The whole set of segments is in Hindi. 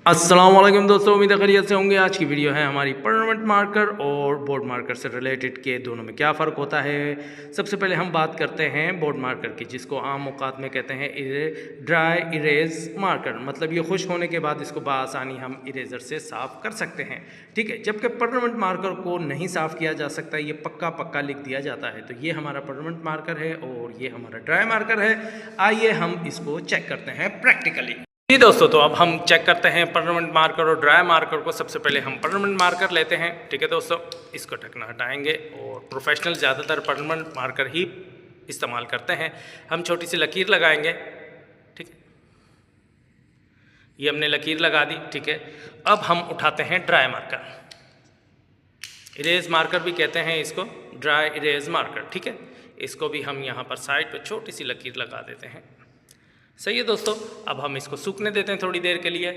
अस्सलाम वालेकुम दोस्तों, उम्मीद है खैरियत से होंगे। आज की वीडियो है हमारी परमानेंट मार्कर और बोर्ड मार्कर से रिलेटेड के दोनों में क्या फ़र्क होता है। सबसे पहले हम बात करते हैं बोर्ड मार्कर की, जिसको आम औकात में कहते हैं ड्राई इरेज मार्कर। मतलब ये खुश होने के बाद इसको बआसानी हम इरेज़र से साफ़ कर सकते हैं, ठीक है। जबकि परमानेंट मार्कर को नहीं साफ़ किया जा सकता, ये पक्का पक्का लिख दिया जाता है। तो ये हमारा परमानेंट मार्कर है और ये हमारा ड्राई मार्कर है। आइए हम इसको चेक करते हैं प्रैक्टिकली। जी दोस्तों, तो अब हम चेक करते हैं परमानेंट मार्कर और ड्राई मार्कर को। सबसे पहले हम परमानेंट मार्कर लेते हैं, ठीक है दोस्तों। इसको ढकना हटाएंगे और प्रोफेशनल ज़्यादातर परमानेंट मार्कर ही इस्तेमाल करते हैं। हम छोटी सी लकीर लगाएंगे, ठीक है। ये हमने लकीर लगा दी, ठीक है। अब हम उठाते हैं ड्राई मार्कर, इरेज मार्कर भी कहते हैं इसको, ड्राई इरेज मार्कर, ठीक है। इसको भी हम यहाँ पर साइड पर छोटी सी लकीर लगा देते हैं। सही है दोस्तों। अब हम इसको सूखने देते हैं थोड़ी देर के लिए,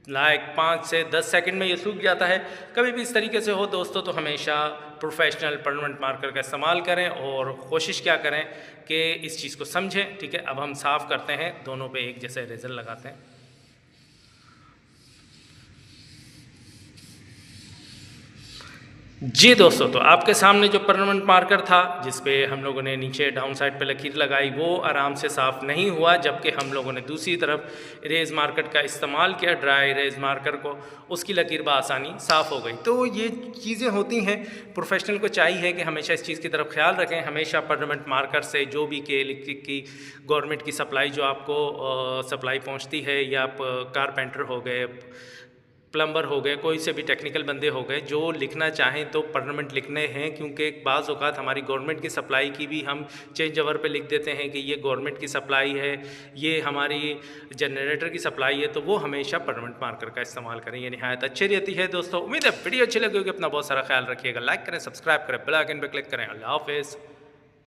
लाइक 5 से 10 सेकंड में ये सूख जाता है। कभी भी इस तरीके से हो दोस्तों तो हमेशा प्रोफेशनल परमानेंट मार्कर का इस्तेमाल करें और कोशिश क्या करें कि इस चीज़ को समझें, ठीक है। अब हम साफ़ करते हैं, दोनों पे एक जैसे इरेज़र लगाते हैं। जी दोस्तों, तो आपके सामने जो परमानेंट मार्कर था जिस पे हम लोगों ने नीचे डाउन साइड पे लकीर लगाई, वो आराम से साफ़ नहीं हुआ। जबकि हम लोगों ने दूसरी तरफ इरेज मार्कर का इस्तेमाल किया, ड्राई इरेज मार्कर को, उसकी लकीर बआसानी साफ़ हो गई। तो ये चीज़ें होती हैं, प्रोफेशनल को चाहिए कि हमेशा इस चीज़ की तरफ ख्याल रखें। हमेशा परमानेंट मार्कर से जो भी के इलेक्ट्रिक की गवर्नमेंट की सप्लाई जो आपको सप्लाई पहुँचती है, या आप कारपेंटर हो गए, प्लम्बर हो गए, कोई से भी टेक्निकल बंदे हो गए, जो लिखना चाहें तो परमानेंट लिखने हैं। क्योंकि बाज़ औक़ात हमारी गवर्नमेंट की सप्लाई की भी हम चेंज ओवर पे लिख देते हैं कि ये गवर्नमेंट की सप्लाई है, ये हमारी जनरेटर की सप्लाई है। तो वो हमेशा परमानेंट मार्कर का इस्तेमाल करें, ये नहायत अच्छी रहती है दोस्तों। उम्मीद है वीडियो अच्छी लगी होगी। अपना बहुत सारा ख्याल रखिएगा, लाइक करें, सब्सक्राइब करें, बेल आइकन पर क्लिक करें। अल्लाह हाफ़िज़।